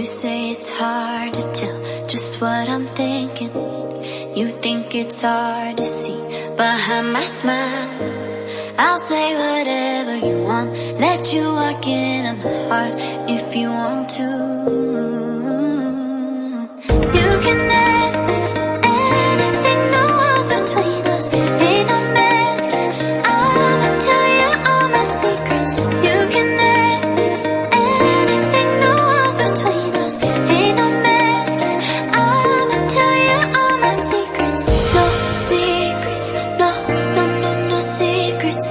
You say it's hard to tell just what I'm thinking. You think it's hard to see behind my smile. I'll say whatever you want, let you walk into my heart if you want to. You can ask me anything, no walls between us, ain't no mess. I'ma tell you all my secrets. You can ask me anything, no walls between us, ain't no mess. I'ma tell you all my secrets. No secrets, no, no, no, no secrets.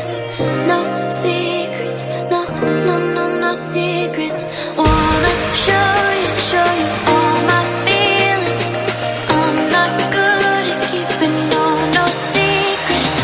No secrets, no, no, no, no secrets. Wanna show you all my feelings. I'm not good at keeping no secrets.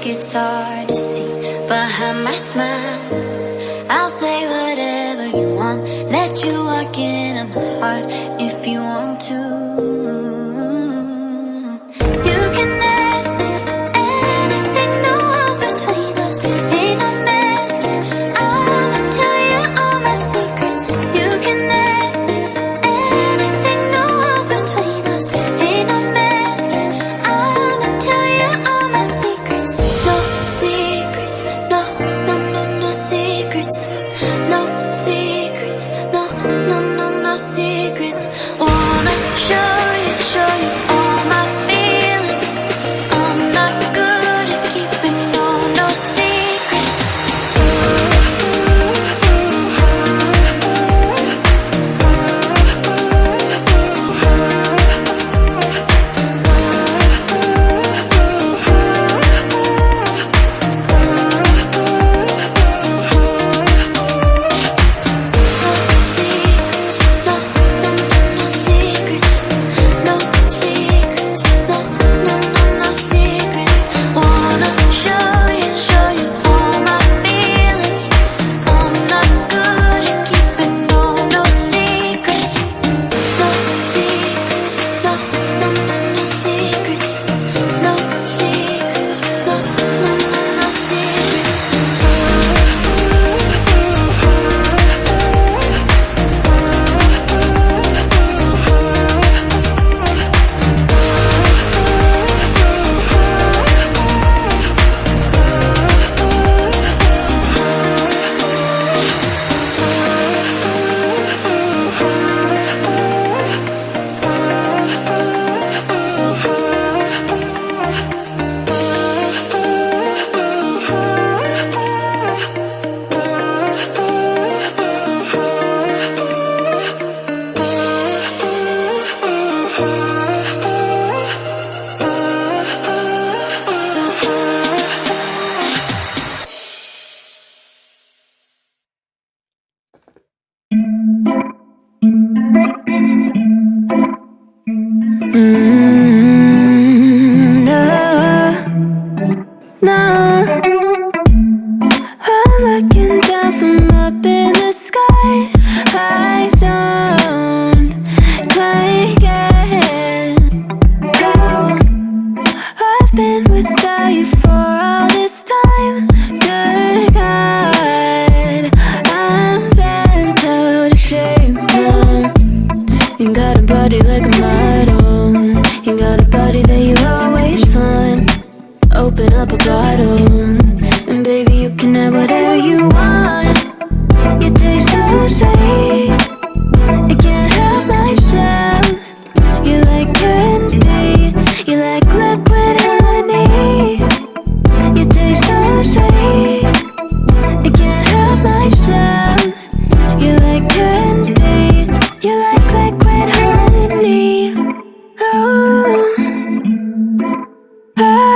It's hard to see behind my smile. I'll say whatever you want, let you walk into my heart if you want to. You can ask me anything, no walls between us, ain't no mess. I'ma tell you all my secrets. You can ask me anything, no walls between us, ain't no mess. I'ma tell you all my secrets. No secrets, no, no, no, no secrets. No secrets, no, no, no, no secrets. Wanna show you got a body that you always find. Open up a bottle, and baby you can have whatever you want. You taste so sweet, I can't help myself. You like candy, you like liquid honey. You taste so sweet, I can't help myself. You like candy, you like liquid honey. Oh, ah.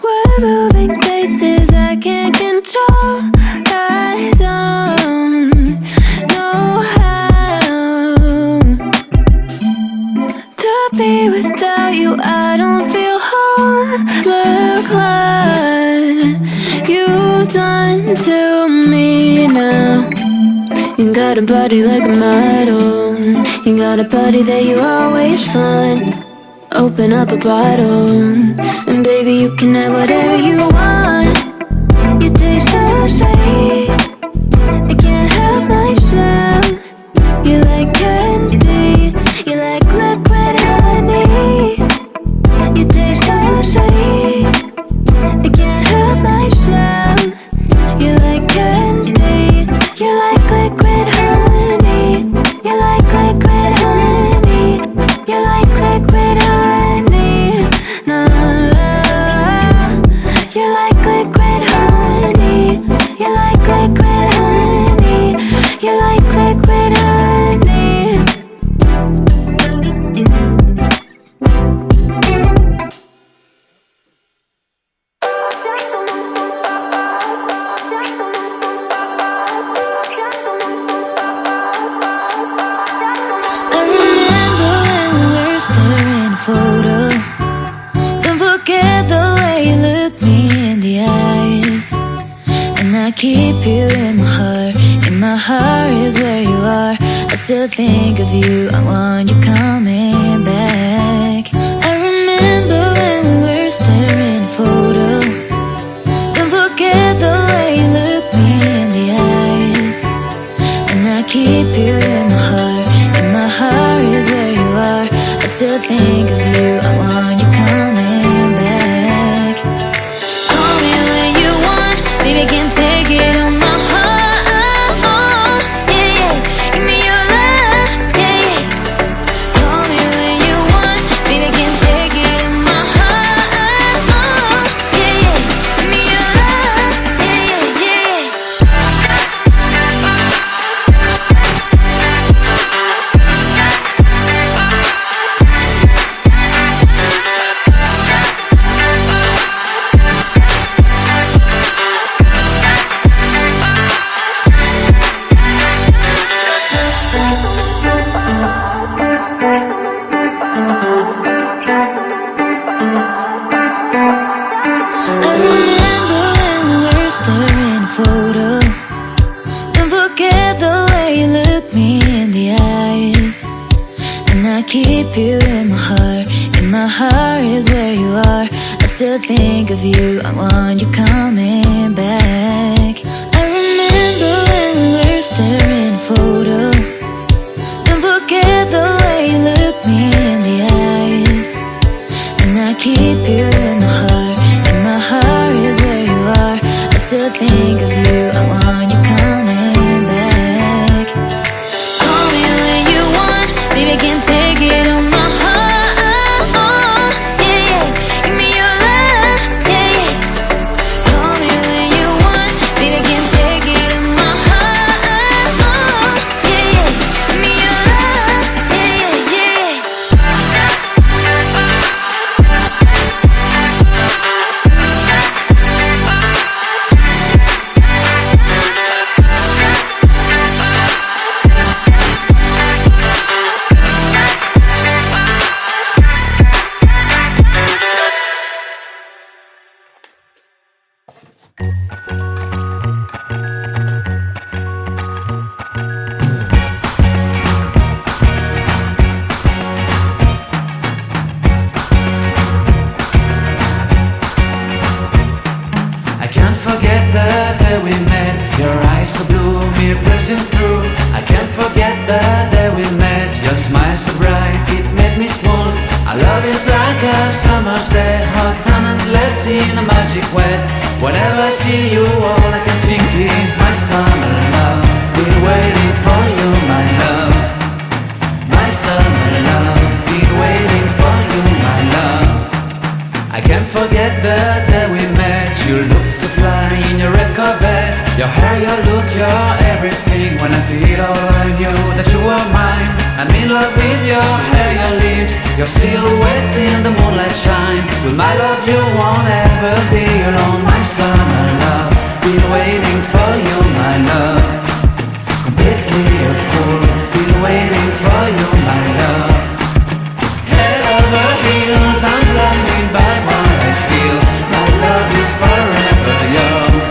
We're moving places I can't control. I don't know how to be without you. I don't feel whole. Look what you've done to me now. You got a body like a model. You got a body that you always find. Open up a bottle, and baby you can have whatever you want. You taste so sweet, I can't help myself. You like candy, you like liquid honey. You taste so sweet, I can't help myself. You like candy, you like liquid honey. You like liquid honey, you like liquid honey. No, you like liquid honey, you like liquid honey, you like liquid honey. I remember when we were staring a photo. Don't forget the way you look me in the eyes. And I keep you in my heart. In my heart is where you are. I still think of you. I want you coming back. I remember when we were staring a photo. Don't forget the way you look me in the eyes. And I keep you in my heart. In my heart is where you are. I still think of you. I want you coming back. Call me when you want. Baby, can take it on my heart. Yeah, yeah. Give me your love. Yeah, yeah. Call me when you want. Baby, can take it on my heart. Yeah, yeah. Give me your love. Yeah, yeah, yeah. I remember when we were staring a photo. Don't forget the way you look me in the eyes. And I keep you in my heart. In my heart is where you are. I still think of you. I want you coming back. I remember when we were staring a photo. Don't forget the way you look me in the eyes. And I keep you in my heart. In my heart is where you are. I still think of you. I want you coming back. Call me when you want. Baby, can take it on my heart. Yeah, yeah. Give me your love. Yeah, yeah. Call me when you want. Baby, can take it on my heart. passing through. I can't forget the day we met. Your smile so bright, it made me swoon. Our love is like a summer's day, hot and endless in a magic way. Whenever I see you, all I can think is my summer love. Been waiting for you, my love. My summer love. Been waiting for you, my love. I can't forget the day we met. You looked so fly in your red Corvette. Your hair, your look, your everything. When I see it all, I knew that you were mine. I'm in love with your hair, your lips, your silhouette in the moonlight shine. With my love you won't ever be alone. My summer love, been waiting for you, my love. Completely a fool, been waiting for you, my love. Head over heels, I'm blinded by what I feel. My love is forever yours.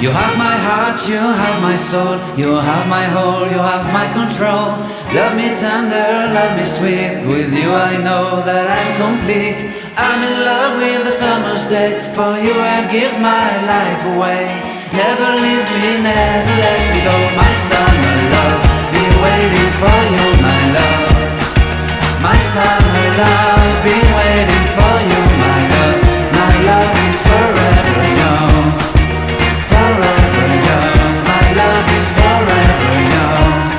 You have my heart, you have my soul, you have my whole, you have my control. Love me tender, love me sweet. With you I know that I'm complete. I'm in love with the summer's day. For you I'd give my life away. Never leave me, never let me go. My summer love, been waiting for you, my love. My summer love, been waiting for you, my love. My love is forever yours. Forever yours, my love is forever yours.